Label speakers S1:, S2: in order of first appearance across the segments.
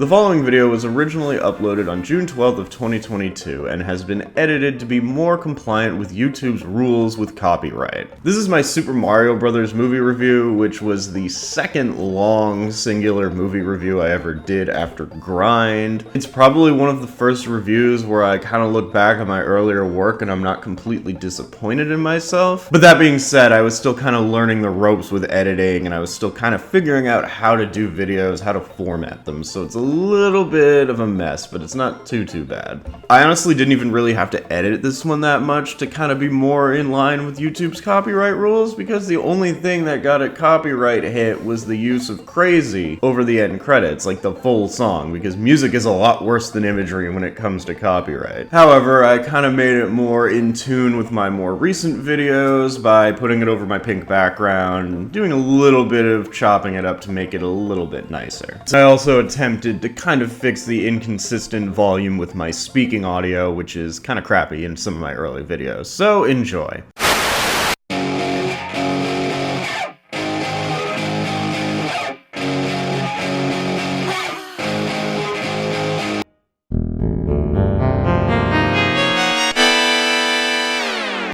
S1: The following video was originally uploaded on June 12th of 2022 and has been edited to be more compliant with YouTube's rules with copyright. This is my Super Mario Bros. Movie review, which was the second long singular movie review I ever did after Grind. It's probably one of the first reviews where I kind of look back at my earlier work and I'm not completely disappointed in myself. But that being said, I was still kind of learning the ropes with editing and I was still kind of figuring out how to do videos, how to format them, so it's a little bit of a mess, but it's not too bad. I honestly didn't even really have to edit this one that much to kind of be more in line with YouTube's copyright rules, because the only thing that got a copyright hit was the use of Crazy over the end credits, like the full song, because music is a lot worse than imagery when it comes to copyright. However, I kind of made it more in tune with my more recent videos by putting it over my pink background, doing a little bit of chopping it up to make it a little bit nicer. I also attempted to kind of fix the inconsistent volume with my speaking audio, which is kind of crappy in some of my early videos, so enjoy.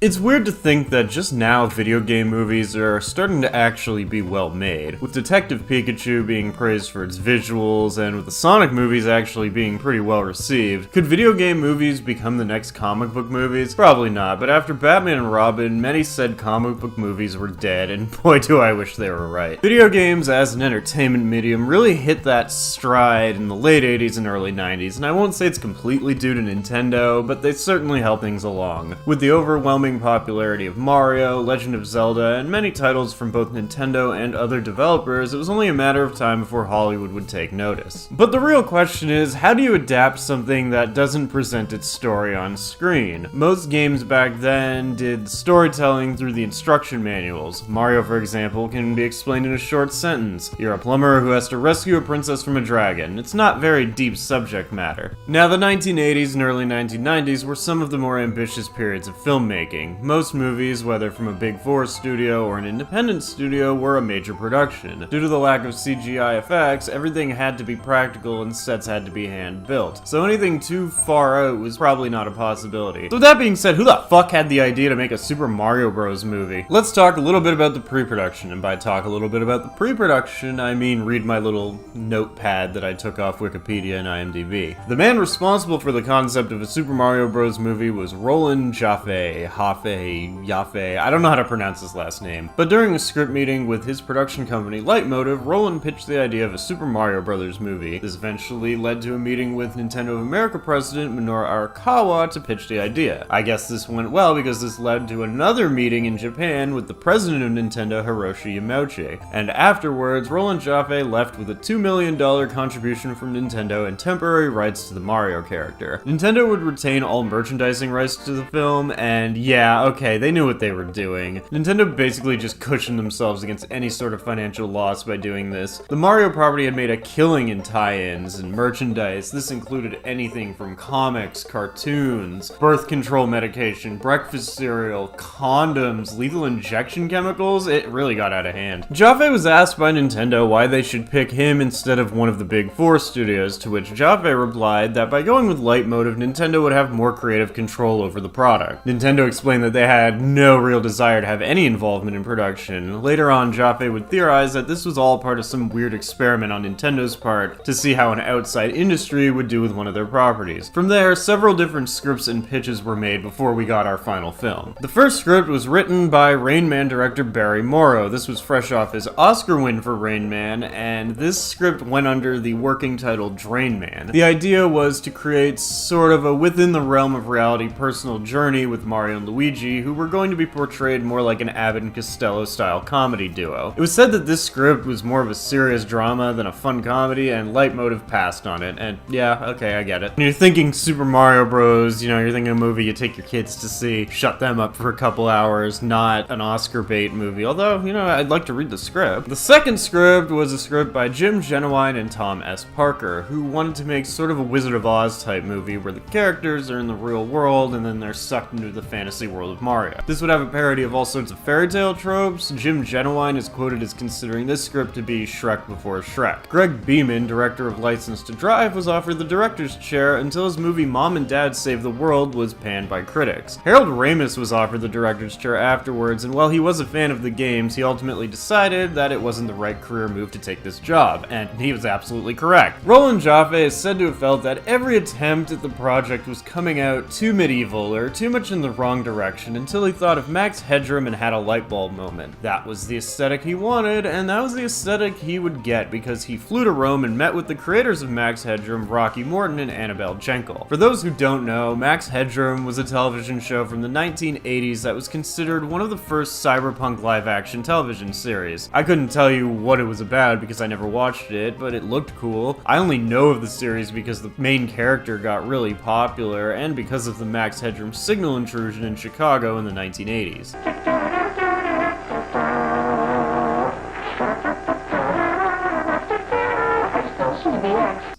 S1: It's weird to think that just now video game movies are starting to actually be well made, with Detective Pikachu being praised for its visuals and with the Sonic movies actually being pretty well received. Could video game movies become the next comic book movies? Probably not, but after Batman and Robin, many said comic book movies were dead, and boy do I wish they were right. Video games as an entertainment medium really hit that stride in the late 80s and early 90s, and I won't say it's completely due to Nintendo, but they certainly help things along. With the overwhelming popularity of Mario, Legend of Zelda, and many titles from both Nintendo and other developers, it was only a matter of time before Hollywood would take notice. But the real question is, how do you adapt something that doesn't present its story on screen? Most games back then did storytelling through the instruction manuals. Mario, for example, can be explained in a short sentence. You're a plumber who has to rescue a princess from a dragon. It's not very deep subject matter. Now, the 1980s and early 1990s were some of the more ambitious periods of filmmaking. Most movies, whether from a Big Four studio or an independent studio, were a major production. Due to the lack of CGI effects, everything had to be practical and sets had to be hand-built. So anything too far out was probably not a possibility. So with that being said, who the fuck had the idea to make a Super Mario Bros. Movie? Let's talk a little bit about the pre-production, and by talk a little bit about the pre-production, I mean read my little notepad that I took off Wikipedia and IMDb. The man responsible for the concept of a Super Mario Bros. Movie was Roland Jaffe. Jaffe, I don't know how to pronounce his last name. But during a script meeting with his production company, Lightmotive, Roland pitched the idea of a Super Mario Bros. Movie. This eventually led to a meeting with Nintendo of America president Minoru Arakawa to pitch the idea. I guess this went well because this led to another meeting in Japan with the president of Nintendo, Hiroshi Yamauchi. And afterwards, Roland Jaffe left with a $2 million contribution from Nintendo and temporary rights to the Mario character. Nintendo would retain all merchandising rights to the film, and yeah, okay, they knew what they were doing. Nintendo basically just cushioned themselves against any sort of financial loss by doing this. The Mario property had made a killing in tie-ins and merchandise. This included anything from comics, cartoons, birth control medication, breakfast cereal, condoms, lethal injection chemicals. It really got out of hand. Jaffe was asked by Nintendo why they should pick him instead of one of the Big Four studios, to which Jaffe replied that by going with Lightmotive, Nintendo would have more creative control over the product. Nintendo explained that they had no real desire to have any involvement in production. Later on, Jaffe would theorize that this was all part of some weird experiment on Nintendo's part to see how an outside industry would do with one of their properties. From there, several different scripts and pitches were made before we got our final film. The first script was written by Rain Man director Barry Morrow. This was fresh off his Oscar win for Rain Man, and this script went under the working title Drain Man. The idea was to create sort of a within the realm of reality personal journey with Mario and Luigi, who were going to be portrayed more like an Abbott and Costello style comedy duo. It was said that this script was more of a serious drama than a fun comedy, and Lightmotive passed on it, and yeah, okay, I get it. When you're thinking Super Mario Bros., you know, you're thinking a movie you take your kids to see, shut them up for a couple hours, not an Oscar bait movie, although, you know, I'd like to read the script. The second script was a script by Jim Genuine and Tom S. Parker, who wanted to make sort of a Wizard of Oz type movie where the characters are in the real world and then they're sucked into the fantasy fantasy world of Mario. This would have a parody of all sorts of fairy tale tropes. Jim Genuine is quoted as considering this script to be Shrek before Shrek. Greg Beeman, director of License to Drive, was offered the director's chair until his movie Mom and Dad Save the World was panned by critics. Harold Ramis was offered the director's chair afterwards, and while he was a fan of the games, he ultimately decided that it wasn't the right career move to take this job, and he was absolutely correct. Roland Jaffe is said to have felt that every attempt at the project was coming out too medieval or too much in the wrong direction until he thought of Max Headroom and had a light bulb moment. That was the aesthetic he wanted, and that was the aesthetic he would get because he flew to Rome and met with the creators of Max Headroom, Rocky Morton and Annabelle Jenkel. For those who don't know, Max Headroom was a television show from the 1980s that was considered one of the first cyberpunk live-action television series. I couldn't tell you what it was about because I never watched it, but it looked cool. I only know of the series because the main character got really popular and because of the Max Headroom signal intrusion in Chicago in the 1980s.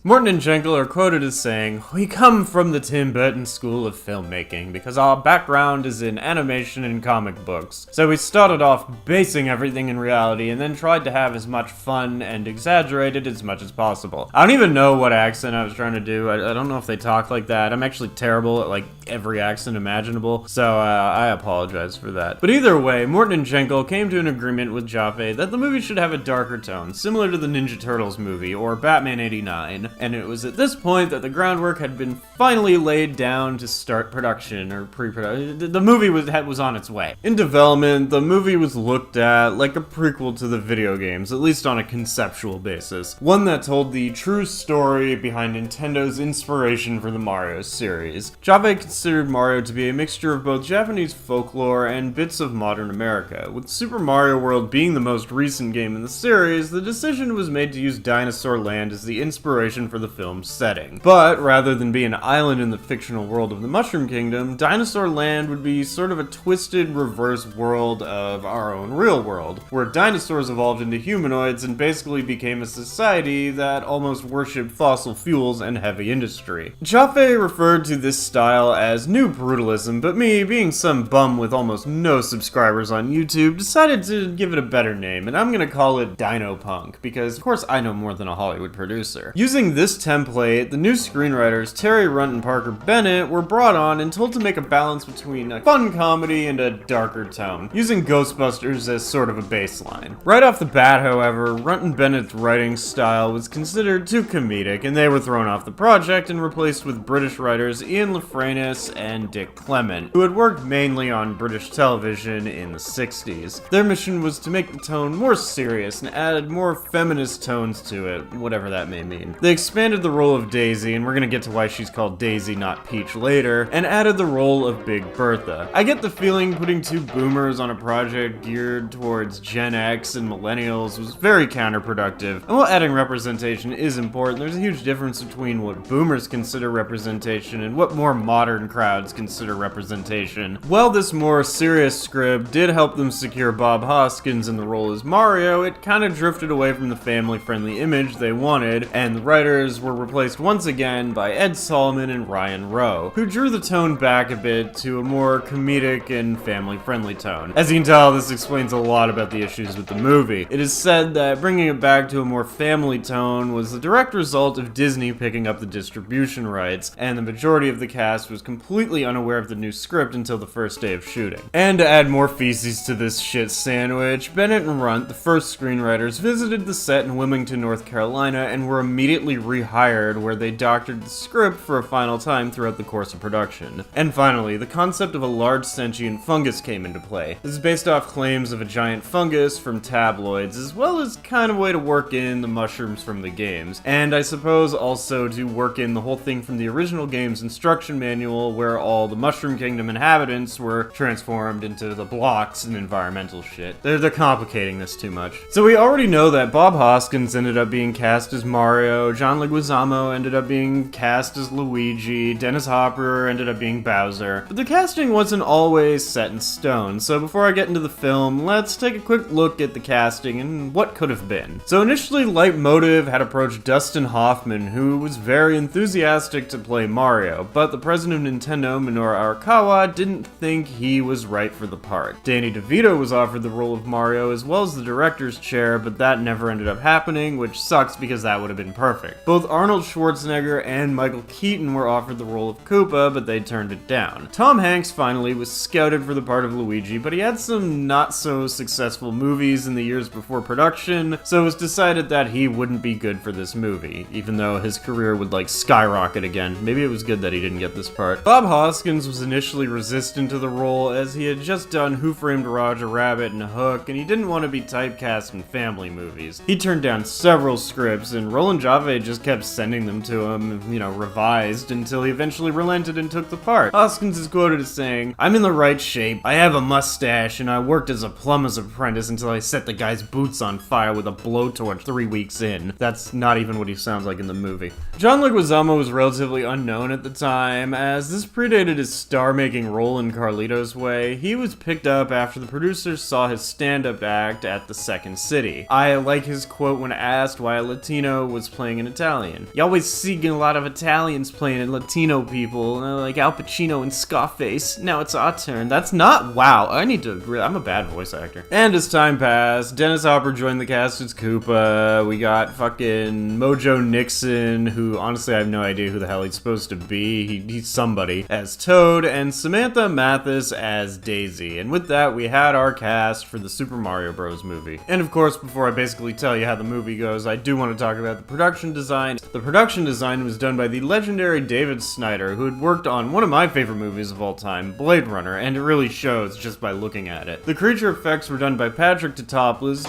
S1: Morton and Jenkel are quoted as saying, "We come from the Tim Burton school of filmmaking because our background is in animation and comic books. So we started off basing everything in reality and then tried to have as much fun and exaggerate it as much as possible." I don't even know what accent I was trying to do. I don't know if they talk like that. I'm actually terrible at like every accent imaginable, so I apologize for that. But either way, Morton and Jenkel came to an agreement with Jaffe that the movie should have a darker tone, similar to the Ninja Turtles movie or Batman '89. And it was at this point that the groundwork had been finally laid down to start production or pre-production. The movie was on its way. In development, the movie was looked at like a prequel to the video games, at least on a conceptual basis. One that told the true story behind Nintendo's inspiration for the Mario series. Jaffe considered Mario to be a mixture of both Japanese folklore and bits of modern America. With Super Mario World being the most recent game in the series, the decision was made to use Dinosaur Land as the inspiration for the film's setting. But rather than be an island in the fictional world of the Mushroom Kingdom, Dinosaur Land would be sort of a twisted reverse world of our own real world, where dinosaurs evolved into humanoids and basically became a society that almost worshipped fossil fuels and heavy industry. Jaffe referred to this style as new brutalism, but me, being some bum with almost no subscribers on YouTube, decided to give it a better name, and I'm gonna call it Dinopunk, because of course I know more than a Hollywood producer. Using this template, the new screenwriters Terry Runt and Parker Bennett were brought on and told to make a balance between a fun comedy and a darker tone, using Ghostbusters as sort of a baseline. Right off the bat, however, Runt and Bennett's writing style was considered too comedic, and they were thrown off the project and replaced with British writers Ian Lafranis and Dick Clement, who had worked mainly on British television in the 60s. Their mission was to make the tone more serious and add more feminist tones to it, whatever that may mean. They expanded the role of Daisy, and we're gonna get to why she's called Daisy, not Peach later, and added the role of Big Bertha. I get the feeling putting two boomers on a project geared towards Gen X and millennials was very counterproductive, and while adding representation is important, there's a huge difference between what boomers consider representation and what more modern crowds consider representation. While this more serious script did help them secure Bob Hoskins in the role as Mario, it kind of drifted away from the family-friendly image they wanted, and the writers were replaced once again by Ed Solomon and Ryan Rowe, who drew the tone back a bit to a more comedic and family-friendly tone. As you can tell, this explains a lot about the issues with the movie. It is said that bringing it back to a more family tone was the direct result of Disney picking up the distribution rights, and the majority of the cast was completely unaware of the new script until the first day of shooting. And to add more feces to this shit sandwich, Bennett and Runt, the first screenwriters, visited the set in Wilmington, North Carolina, and were immediately rehired, where they doctored the script for a final time throughout the course of production. And finally, the concept of a large sentient fungus came into play. This is based off claims of a giant fungus from tabloids, as well as kind of a way to work in the mushrooms from the games. And I suppose also to work in the whole thing from the original game's instruction manual, where all the Mushroom Kingdom inhabitants were transformed into the blocks and environmental shit. They're complicating this too much. So we already know that Bob Hoskins ended up being cast as Mario, John Leguizamo ended up being cast as Luigi, Dennis Hopper ended up being Bowser, but the casting wasn't always set in stone, so before I get into the film, let's take a quick look at the casting and what could have been. So initially, Lightmotive had approached Dustin Hoffman, who was very enthusiastic to play Mario, but the president of Nintendo, Minoru Arakawa, didn't think he was right for the part. Danny DeVito was offered the role of Mario as well as the director's chair, but that never ended up happening, which sucks because that would have been perfect. Both Arnold Schwarzenegger and Michael Keaton were offered the role of Koopa, but they turned it down. Tom Hanks finally was scouted for the part of Luigi, but he had some not so successful movies in the years before production, so it was decided that he wouldn't be good for this movie, even though his career would like skyrocket again. Maybe it was good that he didn't get this part. Bob Hoskins was initially resistant to the role as he had just done Who Framed Roger Rabbit and Hook, and he didn't want to be typecast in family movies. He turned down several scripts, and Roland Jave just kept sending them to him, revised, until he eventually relented and took the part. Hoskins is quoted as saying, "I'm in the right shape, I have a mustache, and I worked as a plumber's apprentice until I set the guy's boots on fire with a blowtorch 3 weeks in." That's not even what he sounds like in the movie. John Leguizamo was relatively unknown at the time, as this predated his star-making role in Carlito's Way. He was picked up after the producers saw his stand-up act at the Second City. I like his quote when asked why a Latino was playing an Italian. "You always see a lot of Italians playing Latino people, like Al Pacino and Scarface. Now it's our turn." That's not, wow, I need to agree, I'm a bad voice actor. And as time passed, Dennis Hopper joined the cast as Koopa. We got fucking Mojo Nixon, who honestly I have no idea who the hell he's supposed to be. He's somebody, as Toad, and Samantha Mathis as Daisy. And with that, we had our cast for the Super Mario Bros. Movie. And of course, before I basically tell you how the movie goes, I do want to talk about the production design. The production design was done by the legendary David Snyder, who had worked on one of my favorite movies of all time, Blade Runner, and it really shows just by looking at it. The creature effects were done by Patrick Tatopoulos,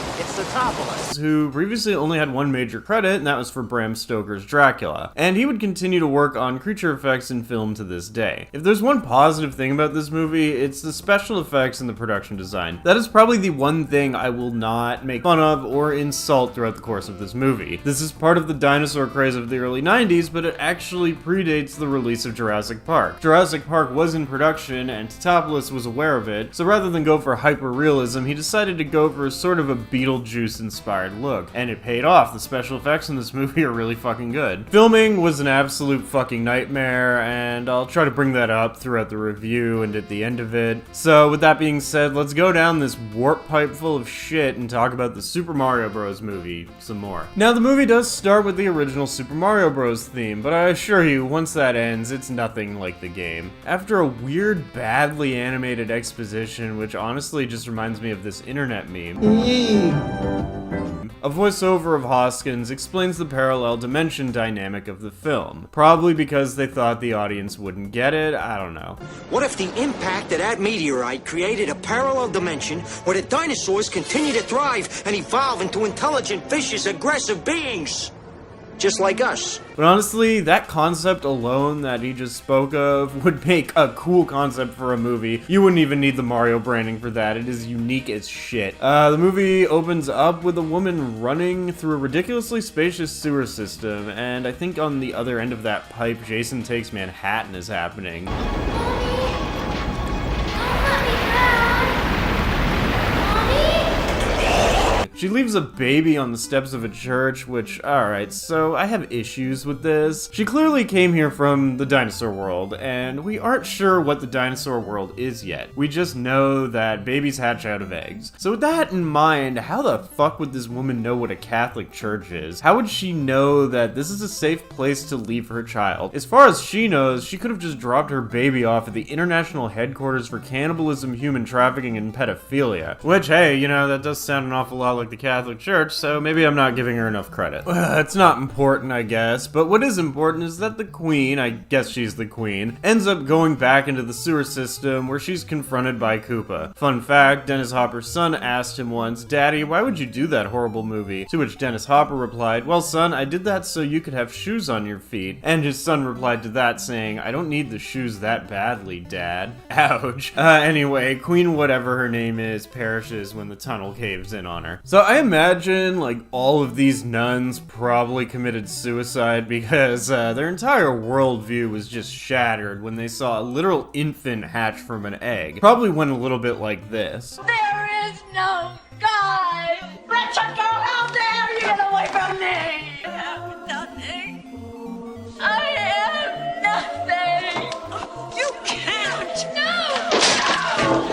S1: who previously only had one major credit, and that was for Bram Stoker's Dracula. And he would continue to work on creature effects in film to this day. If there's one positive thing about this movie, it's the special effects and the production design. That is probably the one thing I will not make fun of or insult throughout the course of this movie. This is part of the dinosaur craze of the early 90s, but it actually predates the release of Jurassic Park. Jurassic Park was in production, and Tatopoulos was aware of it, so rather than go for hyper-realism, he decided to go for sort of a Beetlejuice-inspired look. And it paid off. The special effects in this movie are really fucking good. Filming was an absolute fucking nightmare, and I'll try to bring that up throughout the review and at the end of it. So with that being said, let's go down this warp pipe full of shit and talk about the Super Mario Bros. Movie some more. Now, the movie does start with the original Super Mario Bros. Theme, but I assure you, once that ends, it's nothing like the game. After a weird, badly animated exposition, which honestly just reminds me of this internet meme, a voiceover of Hoskins explains the parallel dimension dynamic of the film. Probably because they thought the audience wouldn't get it, I don't know.
S2: What if the impact of that meteorite created a parallel dimension where the dinosaurs continue to thrive and evolve into intelligent, vicious, aggressive beings? Just like us.
S1: But honestly, that concept alone that he just spoke of would make a cool concept for a movie. You wouldn't even need the Mario branding for that. It is unique as shit. The movie opens up with a woman running through a ridiculously spacious sewer system, and I think on the other end of that pipe, Jason Takes Manhattan is happening. She leaves a baby on the steps of a church, which, alright, so I have issues with this. She clearly came here from the dinosaur world, and we aren't sure what the dinosaur world is yet. We just know that babies hatch out of eggs. So with that in mind, how the fuck would this woman know what a Catholic church is? How would she know that this is a safe place to leave her child? As far as she knows, she could have just dropped her baby off at the International Headquarters for Cannibalism, Human Trafficking, and Pedophilia. Which, hey, that does sound an awful lot like the Catholic Church, so maybe I'm not giving her enough credit. It's not important, I guess, but what is important is that the queen, I guess she's the queen, ends up going back into the sewer system where she's confronted by Koopa. Fun fact, Dennis Hopper's son asked him once, "Daddy, why would you do that horrible movie?" To which Dennis Hopper replied, "Well, son, I did that so you could have shoes on your feet." And his son replied to that saying, "I don't need the shoes that badly, Dad." Ouch. Anyway, Queen whatever her name is perishes when the tunnel caves in on her. So So I imagine, like, all of these nuns probably committed suicide because their entire worldview was just shattered when they saw a literal infant hatch from an egg. Probably went a little bit like this.
S3: There is no God! Richard, go! How dare you get away from me! I have nothing. I have nothing. You can't! No!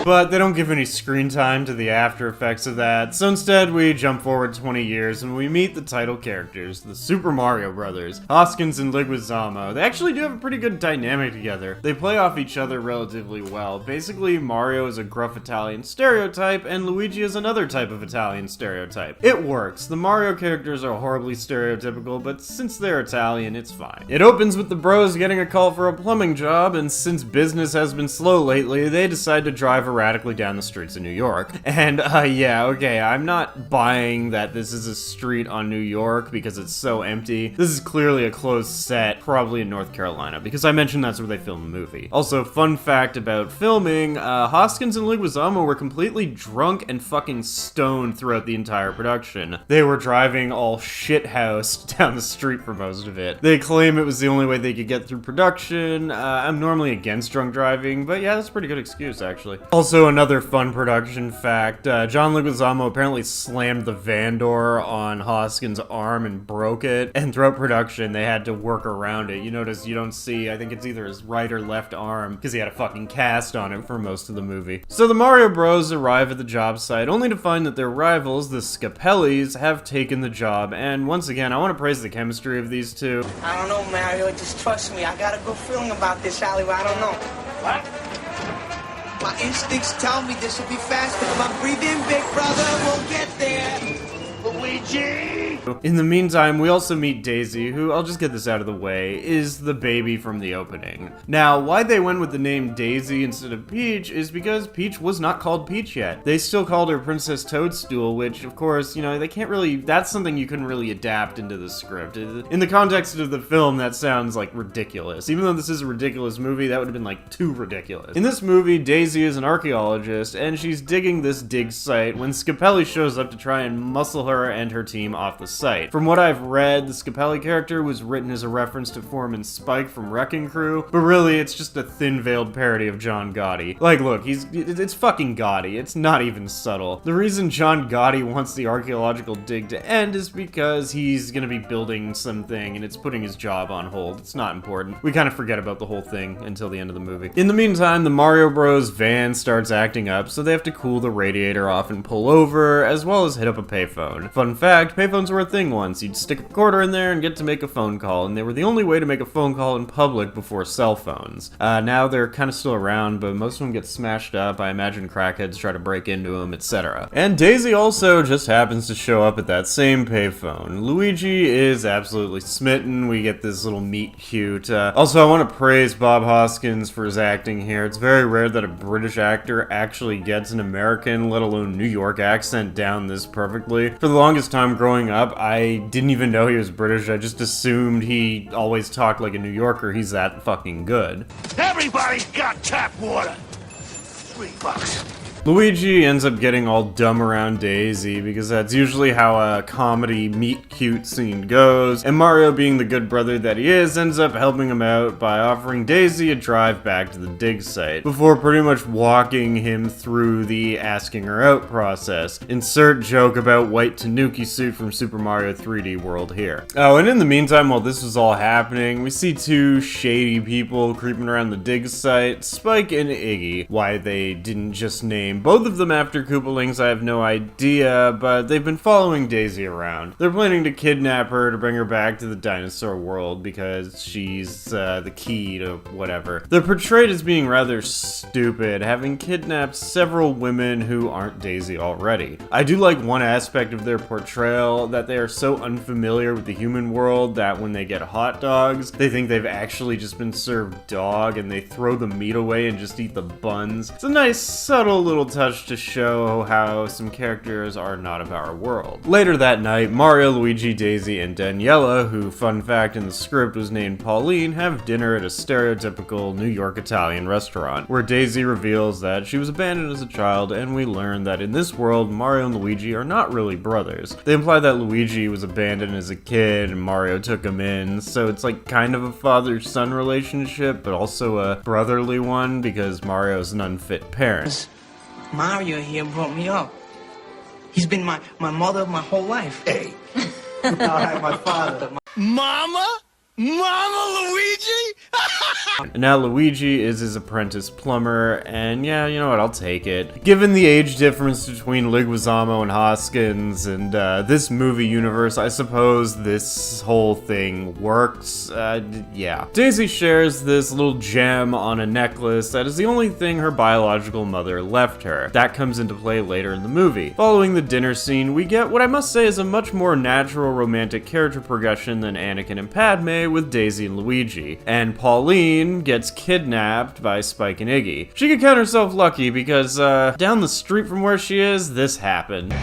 S1: But they don't give any screen time to the after effects of that, so instead we jump forward 20 years and we meet the title characters, the Super Mario Brothers, Hoskins and Leguizamo. They actually do have a pretty good dynamic together. They play off each other relatively well. Basically, Mario is a gruff Italian stereotype, and Luigi is another type of Italian stereotype. It works. The Mario characters are horribly stereotypical, but since they're Italian, it's fine. It opens with the bros getting a call for a plumbing job, and since business has been slow lately, they decide to drive erratically down the streets of New York. And, yeah, okay, I'm not buying that this is a street on New York because it's so empty. This is clearly a closed set, probably in North Carolina, because I mentioned that's where they filmed the movie. Also, fun fact about filming, Hoskins and Leguizamo were completely drunk and fucking stoned throughout the entire production. They were driving all shithoused down the street for most of it. They claim it was the only way they could get through production. I'm normally against drunk driving, but yeah, that's a pretty good excuse, actually. Also, another fun production fact, John Leguizamo apparently slammed the van door on Hoskins' arm and broke it, and throughout production, they had to work around it. You notice you don't see, I think it's either his right or left arm, because he had a fucking cast on it for most of the movie. So the Mario Bros arrive at the job site, only to find that their rivals, the Scapellis, have taken the job, and once again, I want to praise the chemistry of these two.
S4: I don't know, Mario, just trust me. I got a good feeling about this alleyway. I don't know. What? My instincts tell me this will be faster. Come on, breathe in, big brother. We'll get there. Luigi!
S1: In the meantime, we also meet Daisy, who, I'll just get this out of the way, is the baby from the opening. Now, why they went with the name Daisy instead of Peach is because Peach was not called Peach yet. They still called her Princess Toadstool, which, of course, you know, they can't really, that's something you couldn't really adapt into the script. In the context of the film, that sounds, like, ridiculous. Even though this is a ridiculous movie, that would have been, like, too ridiculous. In this movie, Daisy is an archaeologist, and she's digging this dig site when Scapelli shows up to try and muscle her and her team off the site. From what I've read, the Scapelli character was written as a reference to Foreman Spike from Wrecking Crew, but really it's just a thin-veiled parody of John Gotti. Like, look, it's fucking Gotti. It's not even subtle. The reason John Gotti wants the archaeological dig to end is because he's gonna be building something and it's putting his job on hold. It's not important. We kind of forget about the whole thing until the end of the movie. In the meantime, the Mario Bros van starts acting up, so they have to cool the radiator off and pull over, as well as hit up a payphone. Fun fact, payphones were a thing once. You'd stick a quarter in there and get to make a phone call, and they were the only way to make a phone call in public before cell phones. Now they're kind of still around, but most of them get smashed up. I imagine crackheads try to break into them, etc. And Daisy also just happens to show up at that same payphone. Luigi is absolutely smitten. We get this little meet cute. Also, I want to praise Bob Hoskins for his acting here. It's very rare that a British actor actually gets an American, let alone New York accent down this perfectly. For the longest time growing up, I didn't even know he was British. I just assumed he always talked like a New Yorker. He's that fucking good.
S5: Everybody's got tap water. $3.
S1: Luigi ends up getting all dumb around Daisy because that's usually how a comedy meet-cute scene goes, and Mario, being the good brother that he is, ends up helping him out by offering Daisy a drive back to the dig site, before pretty much walking him through the asking her out process. Insert joke about white Tanuki suit from Super Mario 3D World here. Oh, and in the meantime, while this was all happening, we see two shady people creeping around the dig site, Spike and Iggy. Why they didn't just name both of them after Koopalings, I have no idea, but they've been following Daisy around. They're planning to kidnap her to bring her back to the dinosaur world because she's the key to whatever. They're portrayed as being rather stupid, having kidnapped several women who aren't Daisy already. I do like one aspect of their portrayal, that they are so unfamiliar with the human world that when they get hot dogs, they think they've actually just been served dog and they throw the meat away and just eat the buns. It's a nice, subtle little little touch to show how some characters are not of our world. Later that night, Mario, Luigi, Daisy, and Daniela, who, fun fact, in the script was named Pauline, have dinner at a stereotypical New York Italian restaurant, where Daisy reveals that she was abandoned as a child, and we learn that in this world, Mario and Luigi are not really brothers. They imply that Luigi was abandoned as a kid and Mario took him in, so it's like kind of a father-son relationship, but also a brotherly one because Mario's an unfit parent.
S4: Mario here brought me up. He's been my mother my whole life.
S5: Hey.
S4: All right, my father.
S5: Mama? Mama Luigi?
S1: And now Luigi is his apprentice plumber, and yeah, you know what, I'll take it. Given the age difference between Leguizamo and Hoskins and this movie universe, I suppose this whole thing works. Yeah. Daisy shares this little gem on a necklace that is the only thing her biological mother left her. That comes into play later in the movie. Following the dinner scene, we get what I must say is a much more natural romantic character progression than Anakin and Padme with Daisy and Luigi. And Pauline gets kidnapped by Spike and Iggy. She could count herself lucky because down the street from where she is, this happened.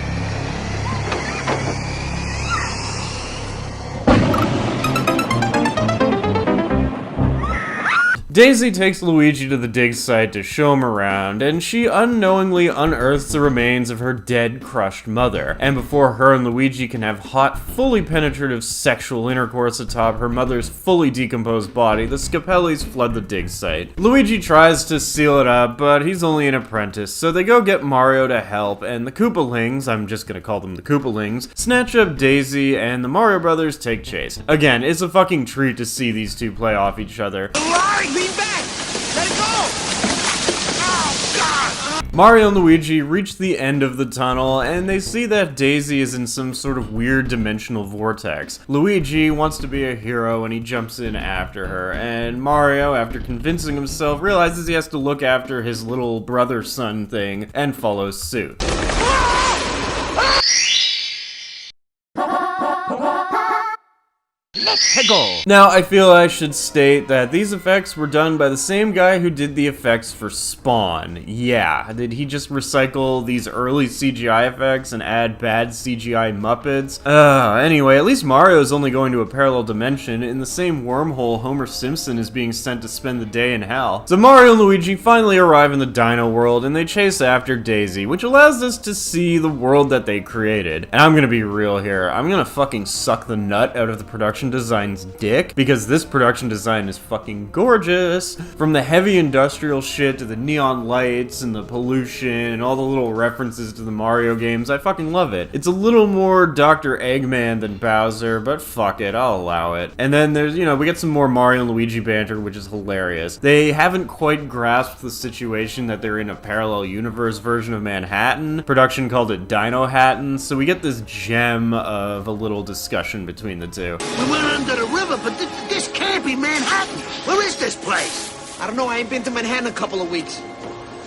S1: Daisy takes Luigi to the dig site to show him around, and she unknowingly unearths the remains of her dead, crushed mother. And before her and Luigi can have hot, fully penetrative sexual intercourse atop her mother's fully decomposed body, the Scapellis flood the dig site. Luigi tries to seal it up, but he's only an apprentice, so they go get Mario to help, and the Koopalings, I'm just gonna call them the Koopalings, snatch up Daisy, and the Mario brothers take chase. Again, it's a fucking treat to see these two play off each other.
S4: Lean back! Let it go! Oh, God!
S1: Mario and Luigi reach the end of the tunnel, and they see that Daisy is in some sort of weird dimensional vortex. Luigi wants to be a hero, and he jumps in after her, and Mario, after convincing himself, realizes he has to look after his little brother-son thing, and follows suit. Now, I feel I should state that these effects were done by the same guy who did the effects for Spawn. Yeah, did he just recycle these early CGI effects and add bad CGI Muppets? Anyway, at least Mario's only going to a parallel dimension. In the same wormhole, Homer Simpson is being sent to spend the day in hell. So Mario and Luigi finally arrive in the Dino world, and they chase after Daisy, which allows us to see the world that they created. And I'm gonna be real here, I'm gonna fucking suck the nut out of the production design's dick, because this production design is fucking gorgeous. From the heavy industrial shit to the neon lights and the pollution and all the little references to the Mario games, I fucking love it. It's a little more Dr. Eggman than Bowser, but fuck it, I'll allow it. And then there's, you know, we get some more Mario and Luigi banter, which is hilarious. They haven't quite grasped the situation that they're in a parallel universe version of Manhattan. Production called it Dinohattan, so we get this gem of a little discussion between the two.
S5: We went under the river, but this can't be Manhattan. Where is this place?
S4: I don't know, I ain't been to Manhattan in a couple of weeks.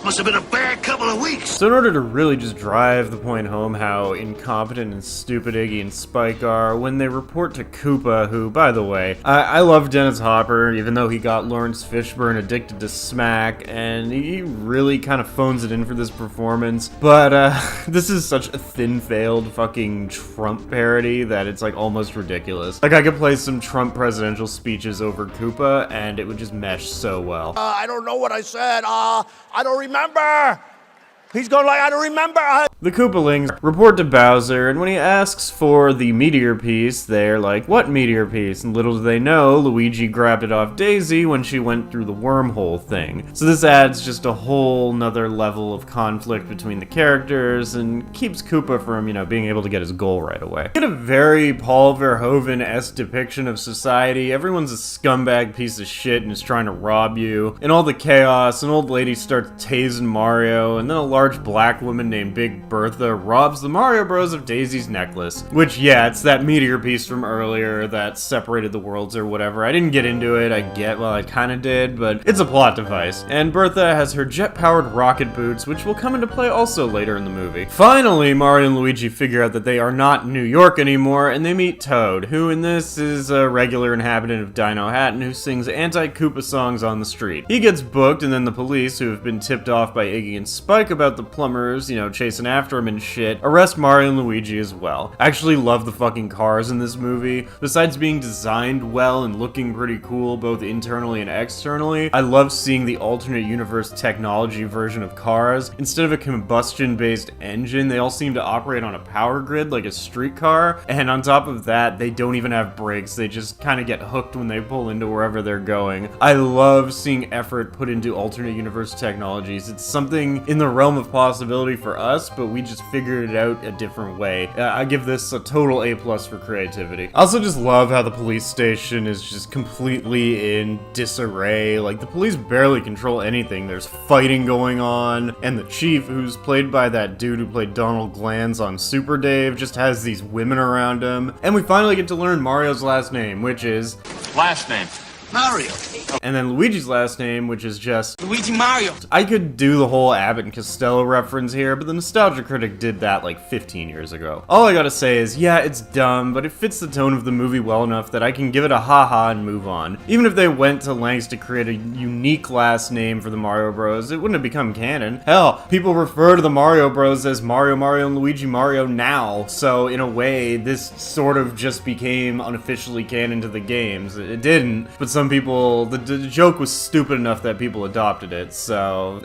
S5: Must have been a bad couple of weeks.
S1: So in order to really just drive the point home how incompetent and stupid Iggy and Spike are, when they report to Koopa, who, by the way, I love Dennis Hopper, even though he got Lawrence Fishburne addicted to smack, and he really kind of phones it in for this performance, but this is such a thin-failed fucking Trump parody that it's like almost ridiculous. Like I could play some Trump presidential speeches over Koopa, and it would just mesh so well.
S5: I don't know what I said. I don't remember. He's going like, I don't remember.
S1: The Koopalings report to Bowser, and when he asks for the meteor piece, they're like, what meteor piece? And little do they know, Luigi grabbed it off Daisy when she went through the wormhole thing. So this adds just a whole nother level of conflict between the characters, and keeps Koopa from, you know, being able to get his goal right away. We get a very Paul Verhoeven-esque depiction of society. Everyone's a scumbag piece of shit and is trying to rob you. In all the chaos, an old lady starts tasing Mario, and then a large black woman named Big Bertha robs the Mario Bros of Daisy's necklace. Which, yeah, it's that meteor piece from earlier that separated the worlds or whatever. I didn't get into it, I kinda did, but it's a plot device. And Bertha has her jet-powered rocket boots, which will come into play also later in the movie. Finally, Mario and Luigi figure out that they are not in New York anymore, and they meet Toad, who in this is a regular inhabitant of Dinohattan who sings anti-Koopa songs on the street. He gets booked, and then the police, who have been tipped off by Iggy and Spike about the plumbers, chasing after him and shit, arrest Mario and Luigi as well. I actually love the fucking cars in this movie. Besides being designed well and looking pretty cool both internally and externally, I love seeing the alternate universe technology version of cars. Instead of a combustion-based engine, they all seem to operate on a power grid like a streetcar, and on top of that, they don't even have brakes. They just kind of get hooked when they pull into wherever they're going. I love seeing effort put into alternate universe technologies. It's something in the realm of possibility for us, but we just figured it out a different way. I give this a total A+ for creativity. I also just love how the police station is just completely in disarray. Like, the police barely control anything. There's fighting going on, and the chief, who's played by that dude who played Donald Glanz on Super Dave, just has these women around him. And we finally get to learn Mario's last name, which is...
S6: Last name.
S4: Mario.
S1: And then Luigi's last name, which is just...
S4: Luigi Mario.
S1: I could do the whole Abbott and Costello reference here, but the Nostalgia Critic did that like 15 years ago. All I gotta say is, yeah, it's dumb, but it fits the tone of the movie well enough that I can give it a haha and move on. Even if they went to lengths to create a unique last name for the Mario Bros, it wouldn't have become canon. Hell, people refer to the Mario Bros as Mario, Mario, and Luigi Mario now, so in a way, this sort of just became unofficially canon to the games. It didn't, but some people, the joke was stupid enough that people adopted it, so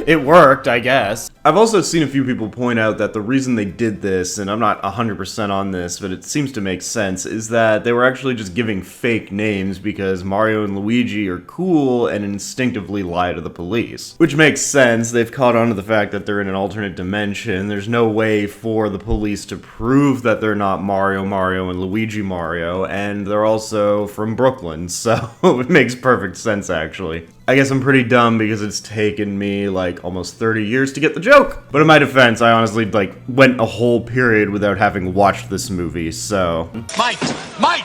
S1: it worked, I guess. I've also seen a few people point out that the reason they did this, and I'm not 100% on this, but it seems to make sense, is that they were actually just giving fake names because Mario and Luigi are cool and instinctively lie to the police. Which makes sense. They've caught on to the fact that they're in an alternate dimension. There's no way for the police to prove that they're not Mario, Mario, and Luigi Mario, and they're also from Brooklyn, so it makes perfect sense, actually. I guess I'm pretty dumb because it's taken me like almost 30 years to get the joke. But in my defense, I honestly went a whole period without having watched this movie, so...
S6: Mike!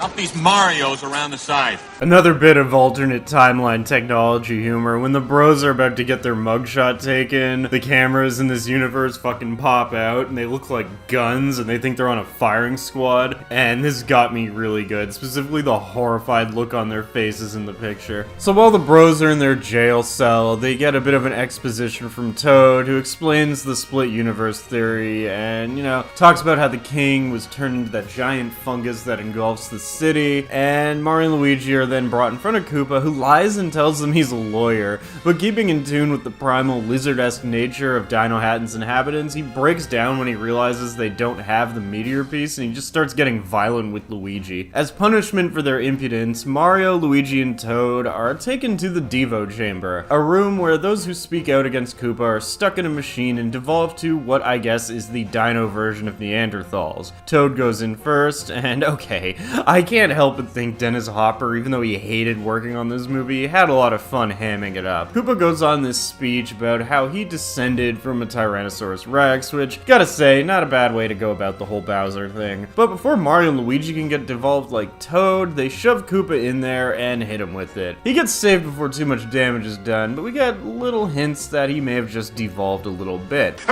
S6: Up these Marios around the side.
S1: Another bit of alternate timeline technology humor. When the bros are about to get their mugshot taken, the cameras in this universe fucking pop out, and they look like guns, and they think they're on a firing squad. And this got me really good, specifically the horrified look on their faces in the picture. So while the bros are in their jail cell, they get a bit of an exposition from Toad, who explains the split universe theory, and, talks about how the king was turned into that giant fungus that engulfs the city, and Mario and Luigi are then brought in front of Koopa, who lies and tells them he's a lawyer, but keeping in tune with the primal lizard-esque nature of Dinohattan's inhabitants, he breaks down when he realizes they don't have the meteor piece, and he just starts getting violent with Luigi. As punishment for their impudence, Mario, Luigi, and Toad are taken to the Devo Chamber, a room where those who speak out against Koopa are stuck in a machine and devolve to what I guess is the dino version of Neanderthals. Toad goes in first, and okay, I can't help but think Dennis Hopper, even though he hated working on this movie, had a lot of fun hamming it up. Koopa goes on this speech about how he descended from a Tyrannosaurus Rex, which, gotta say, not a bad way to go about the whole Bowser thing. But before Mario and Luigi can get devolved like Toad, they shove Koopa in there and hit him with it. He gets saved before too much damage is done, but we get little hints that he may have just devolved a little bit.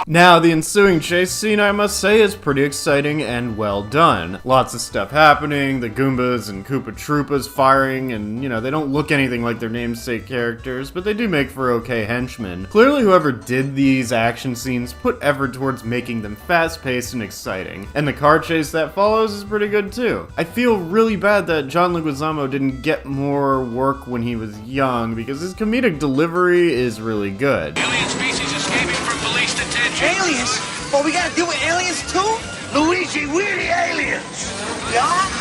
S1: Now, the ensuing chase scene, I must say, is pretty exciting and well done. Lots of stuff happening, the Goombas and Koopa Troopas firing, and, they don't look anything like their namesake characters, but they do make for okay henchmen. Clearly, whoever did these action scenes put effort towards making them fast-paced and exciting, and the car chase that follows is pretty good too. I feel really bad that John Leguizamo didn't get more work when he was young, because his comedic delivery is really good.
S6: Alien species escaping from police detention.
S4: Aliens? Well, we gotta deal with aliens too?
S5: Luigi, we're the aliens!
S4: Yeah?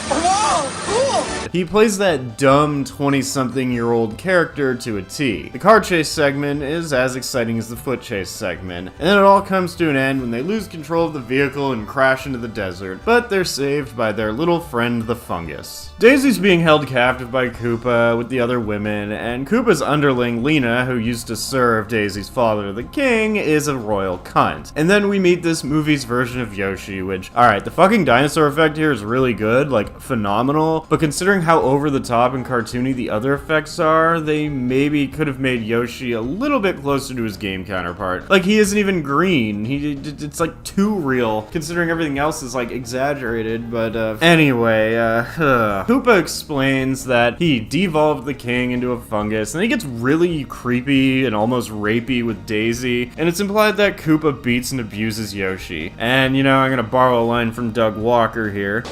S4: Whoa, cool!
S1: He plays that dumb 20-something-year-old character to a T. The car chase segment is as exciting as the foot chase segment, and then it all comes to an end when they lose control of the vehicle and crash into the desert, but they're saved by their little friend the fungus. Daisy's being held captive by Koopa with the other women, and Koopa's underling Lena, who used to serve Daisy's father, the king, is a royal cunt. And then we meet this movie's version of Yoshi, which, alright, the fucking dinosaur effect here is really good, like, phenomenal, but considering how over the top and cartoony the other effects are, they maybe could have made Yoshi a little bit closer to his game counterpart. Like, he isn't even green, it's like too real, considering everything else is like exaggerated, but anyway, Koopa explains that he devolved the king into a fungus, and he gets really creepy and almost rapey with Daisy, and it's implied that Koopa beats and abuses Yoshi. And, you know, I'm gonna borrow a line from Doug Walker here.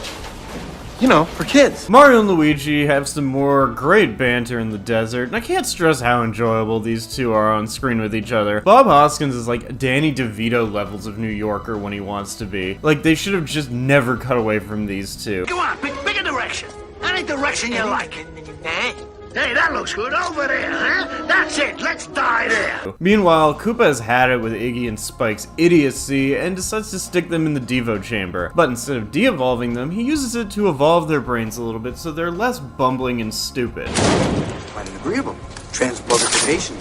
S7: You know, for kids.
S1: Mario and Luigi have some more great banter in the desert, and I can't stress how enjoyable these two are on screen with each other. Bob Hoskins is like Danny DeVito levels of New Yorker when he wants to be. Like, they should have just never cut away from these two.
S8: Go on, pick a direction. Any direction you like. Hey, that looks good. Over there, huh? That's it. Let's die there.
S1: Meanwhile, Koopa has had it with Iggy and Spike's idiocy and decides to stick them in the Devo chamber. But instead of de-evolving them, he uses it to evolve their brains a little bit so they're less bumbling and stupid.
S7: Quite an agreeable transmogrification.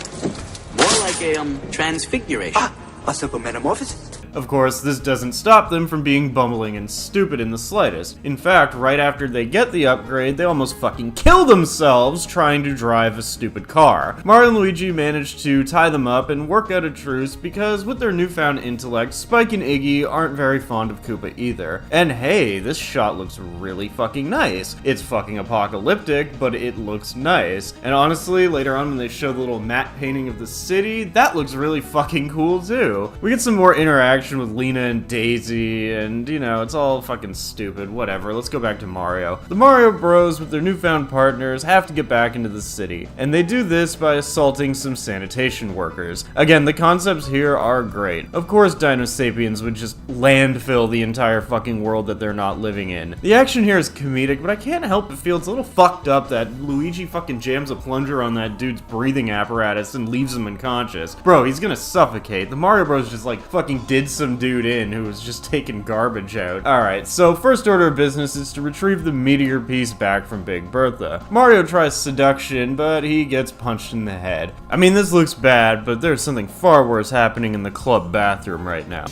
S9: More like a transfiguration.
S7: Ah, a simple metamorphosis.
S1: Of course, this doesn't stop them from being bumbling and stupid in the slightest. In fact, right after they get the upgrade, they almost fucking kill themselves trying to drive a stupid car. Mario and Luigi manage to tie them up and work out a truce because with their newfound intellect, Spike and Iggy aren't very fond of Koopa either. And hey, this shot looks really fucking nice. It's fucking apocalyptic, but it looks nice. And honestly, later on when they show the little matte painting of the city, that looks really fucking cool too. We get some more interaction with Lena and Daisy, and you know, it's all fucking stupid, whatever. Let's go back to Mario. The Mario Bros with their newfound partners have to get back into the city, and they do this by assaulting some sanitation workers. Again, the concepts here are great. Of course, Dino Sapiens would just landfill the entire fucking world that they're not living in. The action here is comedic, but I can't help but feel it's a little fucked up that Luigi fucking jams a plunger on that dude's breathing apparatus and leaves him unconscious. Bro, he's gonna suffocate. The Mario Bros just like fucking did some dude in who was just taking garbage out. Alright, so first order of business is to retrieve the meteor piece back from Big Bertha. Mario tries seduction, but he gets punched in the head. I mean, this looks bad, but there's something far worse happening in the club bathroom right now.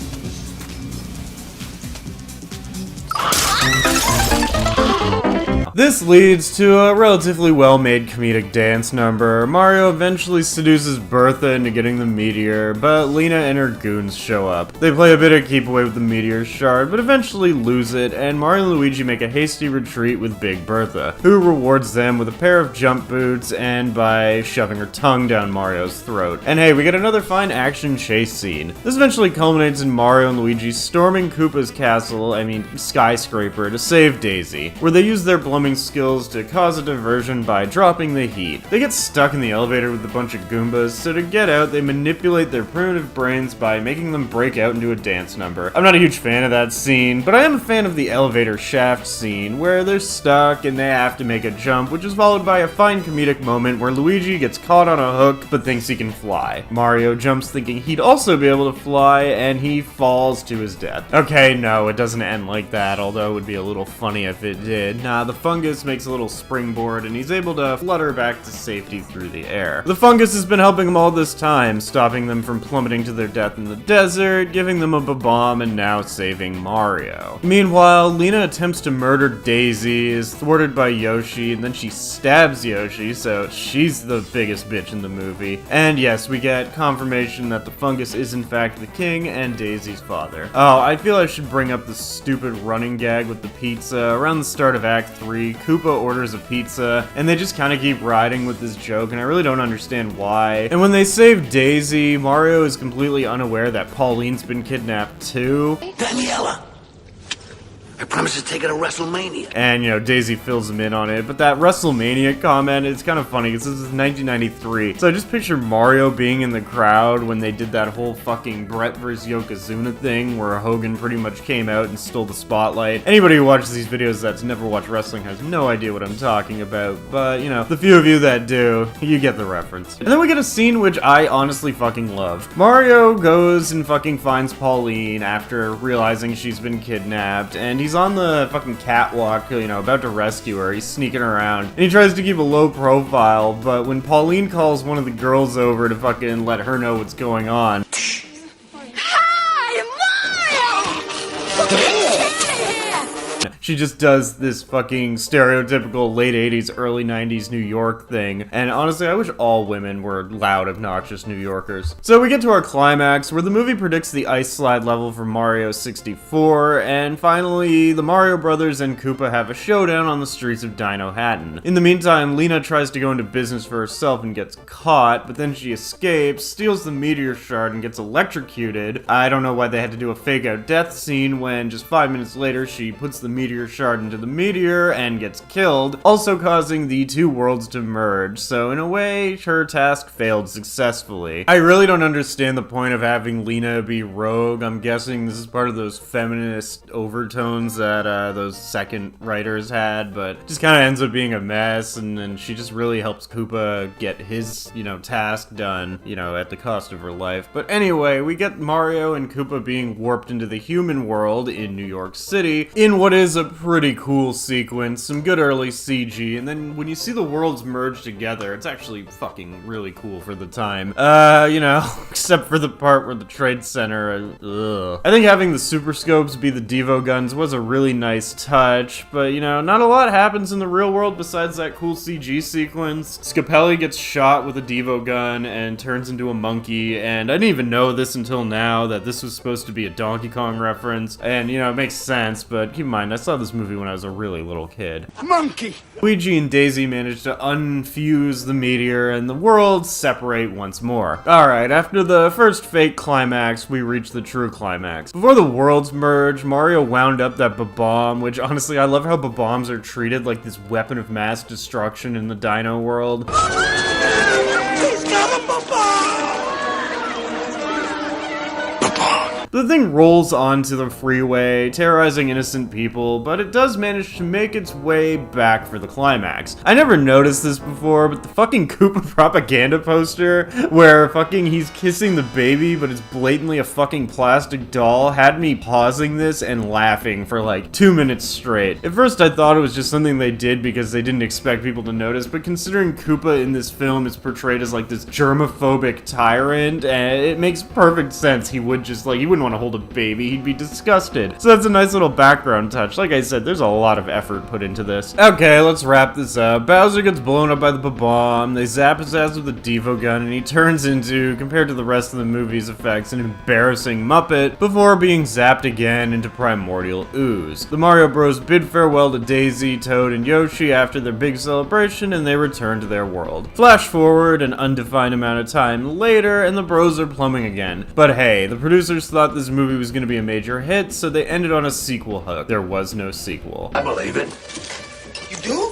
S1: This leads to a relatively well-made comedic dance number. Mario eventually seduces Bertha into getting the meteor, but Lena and her goons show up. They play a bit of keep away with the meteor shard, but eventually lose it, and Mario and Luigi make a hasty retreat with Big Bertha, who rewards them with a pair of jump boots and by shoving her tongue down Mario's throat. And hey, we get another fine action chase scene. This eventually culminates in Mario and Luigi storming Koopa's castle, skyscraper, to save Daisy, where they use their plumbing skills to cause a diversion by dropping the heat. They get stuck in the elevator with a bunch of Goombas, so to get out, they manipulate their primitive brains by making them break out into a dance number. I'm not a huge fan of that scene, but I am a fan of the elevator shaft scene, where they're stuck and they have to make a jump, which is followed by a fine comedic moment where Luigi gets caught on a hook but thinks he can fly. Mario jumps thinking he'd also be able to fly, and he falls to his death. Okay, no, it doesn't end like that, although it would be a little funny if it did. Nah, the fungus makes a little springboard, and he's able to flutter back to safety through the air. The fungus has been helping them all this time, stopping them from plummeting to their death in the desert, giving them a bomb, and now saving Mario. Meanwhile, Lena attempts to murder Daisy, is thwarted by Yoshi, and then she stabs Yoshi, so she's the biggest bitch in the movie. And yes, we get confirmation that the fungus is in fact the king and Daisy's father. Oh, I feel I should bring up the stupid running gag with the pizza. Around the start of Act 3, Koopa orders a pizza, and they just kind of keep riding with this joke, and I really don't understand why. And when they save Daisy, Mario is completely unaware that Pauline's been kidnapped too.
S8: Daniela! I promise to take it to WrestleMania.
S1: And, you know, Daisy fills him in on it. But that WrestleMania comment is kind of funny because this is 1993. So I just picture Mario being in the crowd when they did that whole fucking Brett vs. Yokozuna thing where Hogan pretty much came out and stole the spotlight. Anybody who watches these videos that's never watched wrestling has no idea what I'm talking about. But, you know, the few of you that do, you get the reference. And then we get a scene which I honestly fucking love. Mario goes and fucking finds Pauline after realizing she's been kidnapped, and he's on the fucking catwalk, you know, about to rescue her. He's sneaking around, and he tries to keep a low profile, but when Pauline calls one of the girls over to fucking let her know what's going on, she just does this fucking stereotypical late 80s, early 90s New York thing. And honestly, I wish all women were loud, obnoxious New Yorkers. So we get to our climax, where the movie predicts the ice slide level for Mario 64, and finally, the Mario Brothers and Koopa have a showdown on the streets of Dinohattan. In the meantime, Lena tries to go into business for herself and gets caught, but then she escapes, steals the meteor shard, and gets electrocuted. I don't know why they had to do a fake-out death scene when just 5 minutes later she puts the meteor shard into the meteor and gets killed, also causing the two worlds to merge. So in a way, her task failed successfully. I really don't understand the point of having Lena be rogue. I'm guessing this is part of those feminist overtones that those second writers had, but just kind of ends up being a mess, and then she just really helps Koopa get his, you know, task done, you know, at the cost of her life. But anyway, we get Mario and Koopa being warped into the human world in New York City in what is a pretty cool sequence, some good early CG, and then when you see the worlds merge together, it's actually fucking really cool for the time. You know, except for the part where the Trade Center, I think having the Super Scopes be the Devo guns was a really nice touch, but you know, not a lot happens in the real world besides that cool CG sequence. Scapelli gets shot with a Devo gun and turns into a monkey, and I didn't even know this until now, that this was supposed to be a Donkey Kong reference, and you know, it makes sense, but keep in mind, I saw this movie when I was a really little kid.
S8: Monkey!
S1: Luigi and Daisy manage to unfuse the meteor and the worlds separate once more. Alright, after the first fake climax, we reach the true climax. Before the worlds merge, Mario wound up that bomb, which honestly, I love how bombs are treated like this weapon of mass destruction in the Dino world.
S8: He's got a bomb!
S1: The thing rolls onto the freeway, terrorizing innocent people, but it does manage to make its way back for the climax. I never noticed this before, but the fucking Koopa propaganda poster, where fucking he's kissing the baby, but it's blatantly a fucking plastic doll, had me pausing this and laughing for like 2 minutes straight. At first I thought it was just something they did because they didn't expect people to notice, but considering Koopa in this film is portrayed as like this germophobic tyrant, it makes perfect sense. He would just like, he wouldn't want to hold a baby, he'd be disgusted. So that's a nice little background touch. Like I said, there's a lot of effort put into this. Okay, let's wrap this up. Bowser gets blown up by the bomb, they zap his ass with a Devo gun, and he turns into, compared to the rest of the movie's effects, an embarrassing Muppet, before being zapped again into primordial ooze. The Mario Bros bid farewell to Daisy, Toad, and Yoshi after their big celebration, and they return to their world. Flash forward an undefined amount of time later, and the bros are plumbing again. But hey, the producers thought this movie was going to be a major hit, so they ended on a sequel hook. There was no sequel.
S8: I believe it. You do?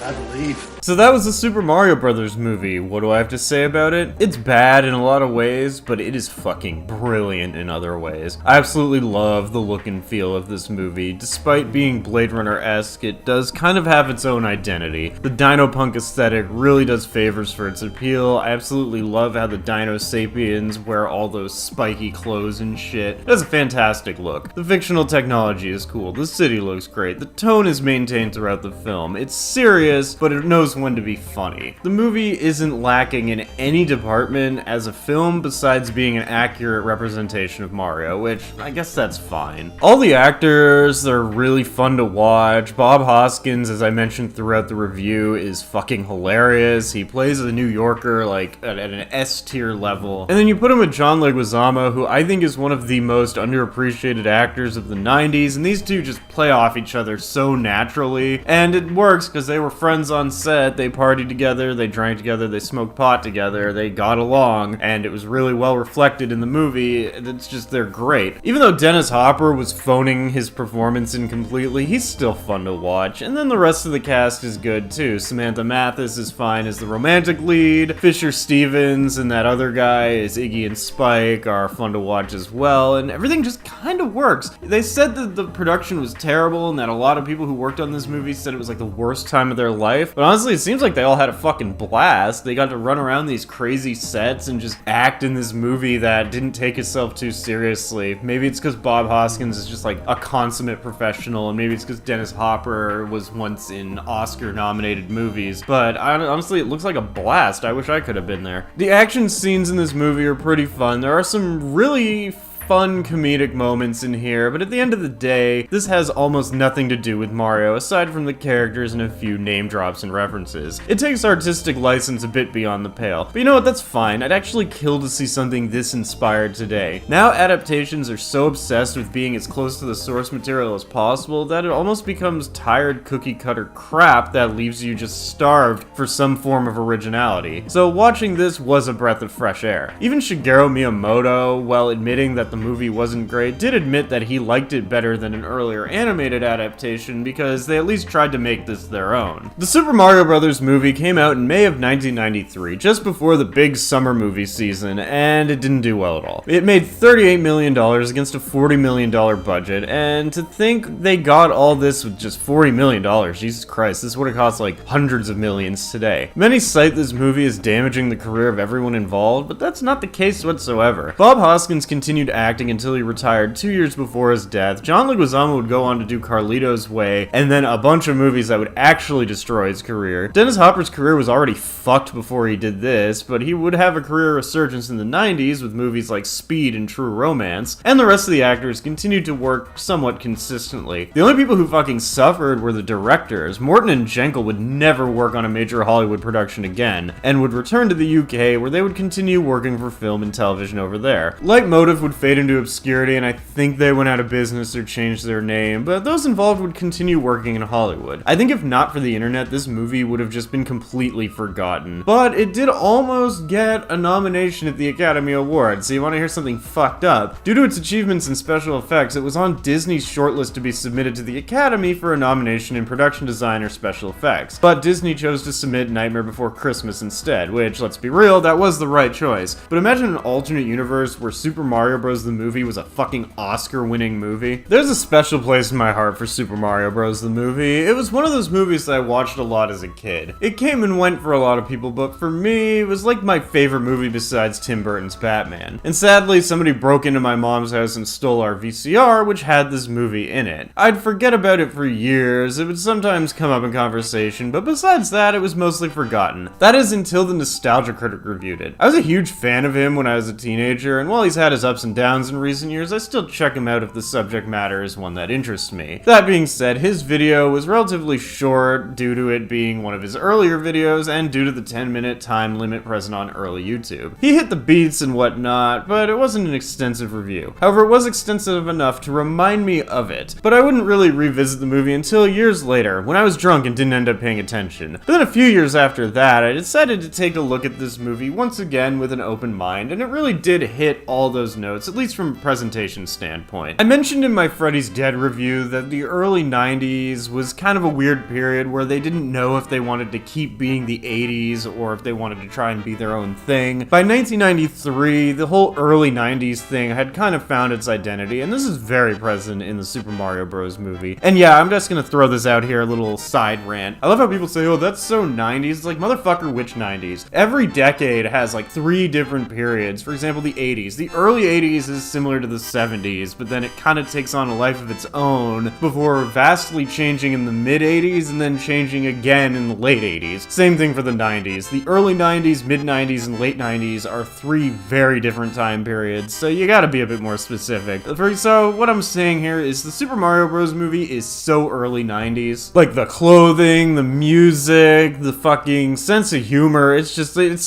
S5: I believe.
S1: So that was the Super Mario Brothers movie. What do I have to say about it? It's bad in a lot of ways, but it is fucking brilliant in other ways. I absolutely love the look and feel of this movie. Despite being Blade Runner-esque, it does kind of have its own identity. The Dinopunk aesthetic really does favors for its appeal. I absolutely love how the Dino Sapiens wear all those spiky clothes and shit. It has a fantastic look. The fictional technology is cool. The city looks great. The tone is maintained throughout the film. It's serious, but it knows when to be funny. The movie isn't lacking in any department as a film besides being an accurate representation of Mario, which I guess that's fine. All the actors, they're really fun to watch. Bob Hoskins, as I mentioned throughout the review, is fucking hilarious. He plays a New Yorker like at an S tier level. And then you put him with John Leguizamo, who I think is one of the most underappreciated actors of the 90s, and these two just play off each other so naturally, and it works because they were friends on set, they partied together, they drank together, they smoked pot together, they got along, and it was really well reflected in the movie. It's just, they're great. Even though Dennis Hopper was phoning his performance in completely, he's still fun to watch. And then the rest of the cast is good too. Samantha Mathis is fine as the romantic lead, Fisher Stevens and that other guy is Iggy and Spike are fun to watch as well, and everything just kind of works. They said that the production was terrible and that a lot of people who worked on this movie said it was like the worst time of their life, but honestly it seems like they all had a fucking blast. They got to run around these crazy sets and just act in this movie that didn't take itself too seriously. Maybe it's because Bob Hoskins is just like a consummate professional, and maybe it's because Dennis Hopper was once in Oscar-nominated movies, but honestly, it looks like a blast. I wish I could have been there. The action scenes in this movie are pretty fun. There are some really fun comedic moments in here, but at the end of the day, this has almost nothing to do with Mario, aside from the characters and a few name drops and references. It takes artistic license a bit beyond the pale, but you know what, that's fine. I'd actually kill to see something this inspired today. Now adaptations are so obsessed with being as close to the source material as possible that it almost becomes tired cookie-cutter crap that leaves you just starved for some form of originality. So watching this was a breath of fresh air. Even Shigeru Miyamoto, while admitting that the movie wasn't great, did admit that he liked it better than an earlier animated adaptation because they at least tried to make this their own. The Super Mario Bros. Movie came out in May of 1993, just before the big summer movie season, and it didn't do well at all. It made $38 million against a $40 million budget, and to think they got all this with just $40 million, Jesus Christ, this would have cost like hundreds of millions today. Many cite this movie as damaging the career of everyone involved, but that's not the case whatsoever. Bob Hoskins continued acting until he retired 2 years before his death. John Leguizamo would go on to do Carlito's Way, and then a bunch of movies that would actually destroy his career. Dennis Hopper's career was already fucked before he did this, but he would have a career resurgence in the 90s with movies like Speed and True Romance, and the rest of the actors continued to work somewhat consistently. The only people who fucking suffered were the directors. Morton and Jenkel would never work on a major Hollywood production again, and would return to the UK where they would continue working for film and television over there. Lightmotive would fade into obscurity, and I think they went out of business or changed their name, but those involved would continue working in Hollywood. I think if not for the internet, this movie would have just been completely forgotten. But it did almost get a nomination at the Academy Awards, so you want to hear something fucked up? Due to its achievements in special effects, it was on Disney's shortlist to be submitted to the Academy for a nomination in production design or special effects. But Disney chose to submit Nightmare Before Christmas instead, which, let's be real, that was the right choice. But imagine an alternate universe where Super Mario Bros. The movie was a fucking Oscar-winning movie. There's a special place in my heart for Super Mario Bros. The movie. It was one of those movies that I watched a lot as a kid. It came and went for a lot of people, but for me, it was like my favorite movie besides Tim Burton's Batman. And sadly, somebody broke into my mom's house and stole our VCR, which had this movie in it. I'd forget about it for years. It would sometimes come up in conversation, but besides that, it was mostly forgotten. That is until the Nostalgia Critic reviewed it. I was a huge fan of him when I was a teenager, and while he's had his ups and downs in recent years, I still check him out if the subject matter is one that interests me. That being said, his video was relatively short due to it being one of his earlier videos and due to the 10-minute time limit present on early YouTube. He hit the beats and whatnot, but it wasn't an extensive review. However, it was extensive enough to remind me of it, but I wouldn't really revisit the movie until years later, when I was drunk and didn't end up paying attention. But then a few years after that, I decided to take a look at this movie once again with an open mind, and it really did hit all those notes, at least from a presentation standpoint. I mentioned in my Freddy's Dead review that the early 90s was kind of a weird period where they didn't know if they wanted to keep being the 80s or if they wanted to try and be their own thing. By 1993, the whole early 90s thing had kind of found its identity, and this is very present in the Super Mario Bros. Movie. And yeah, I'm just gonna throw this out here, a little side rant. I love how people say, oh, that's so 90s. It's like, motherfucker, which 90s? Every decade has like 3 different periods. For example, the 80s. The early 80s is similar to the 70s, but then it kind of takes on a life of its own before vastly changing in the mid-80s and then changing again in the late 80s. Same thing for the 90s. The early 90s, mid-90s, and late 90s are 3 very different time periods, so you gotta be a bit more specific. So what I'm saying here is the Super Mario Bros. Movie is so early 90s. Like the clothing, the music, the fucking sense of humor, it's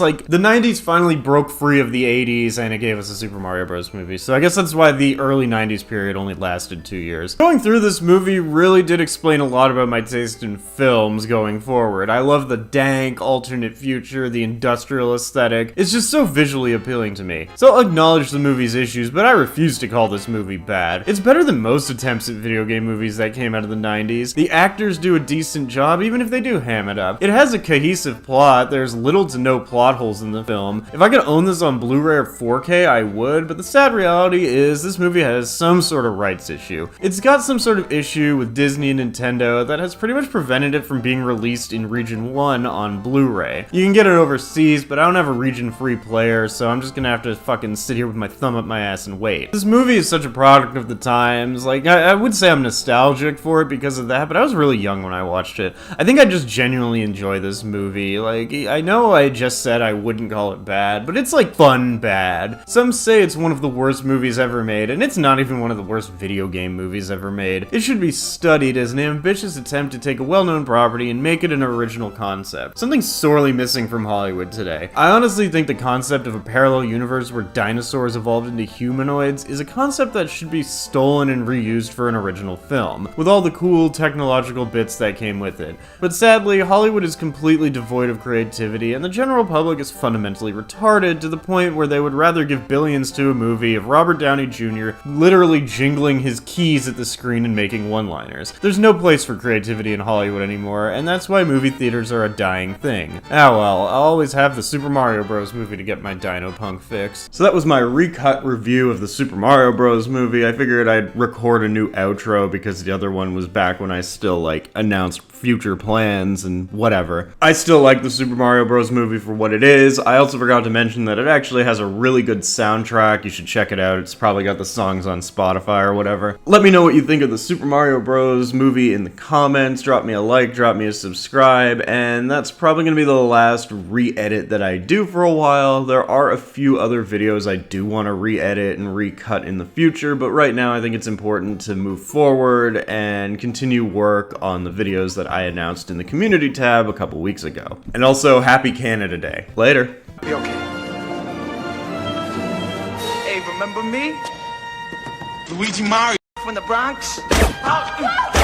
S1: like the 90s finally broke free of the 80s and it gave us a Super Mario Bros. Movie. movie, so I guess that's why the early 90s period only lasted 2 years. Going through this movie really did explain a lot about my taste in films going forward. I love the dank, alternate future, the industrial aesthetic. It's just so visually appealing to me. So I'll acknowledge the movie's issues, but I refuse to call this movie bad. It's better than most attempts at video game movies that came out of the 90s. The actors do a decent job, even if they do ham it up. It has a cohesive plot, there's little to no plot holes in the film. If I could own this on Blu-ray or 4K, I would, but the sad reality is this movie has some sort of rights issue. It's got some sort of issue with Disney and Nintendo that has pretty much prevented it from being released in Region 1 on Blu-ray. You can get it overseas, but I don't have a region-free player, so I'm just gonna have to fucking sit here with my thumb up my ass and wait. This movie is such a product of the times. Like, I would say I'm nostalgic for it because of that, but I was really young when I watched it. I think I just genuinely enjoy this movie. Like, I know I just said I wouldn't call it bad, but it's like fun bad. Some say it's one of the worst movies ever made, and it's not even one of the worst video game movies ever made. It should be studied as an ambitious attempt to take a well-known property and make it an original concept. Something sorely missing from Hollywood today. I honestly think the concept of a parallel universe where dinosaurs evolved into humanoids is a concept that should be stolen and reused for an original film, with all the cool technological bits that came with it. But sadly, Hollywood is completely devoid of creativity, and the general public is fundamentally retarded to the point where they would rather give billions to a movie of Robert Downey Jr. literally jingling his keys at the screen and making one-liners. There's no place for creativity in Hollywood anymore, and that's why movie theaters are a dying thing. Ah well, I'll always have the Super Mario Bros. Movie to get my Dinopunk fix. So that was my recut review of the Super Mario Bros. Movie. I figured I'd record a new outro because the other one was back when I still, like, announced future plans and whatever. I still like the Super Mario Bros. Movie for what it is. I also forgot to mention that it actually has a really good soundtrack. You should check it out. It's probably got the songs on Spotify or whatever. Let me know what you think of the Super Mario Bros. Movie in the comments. Drop me a like, drop me a subscribe, and that's probably going to be the last re-edit that I do for a while. There are a few other videos I do want to re-edit and recut in the future, but right now I think it's important to move forward and continue work on the videos that I announced in the community tab a couple weeks ago. And also, happy Canada Day. Later.
S4: Be okay. Hey, remember me?
S6: Luigi Mario.
S4: From the Bronx? Oh.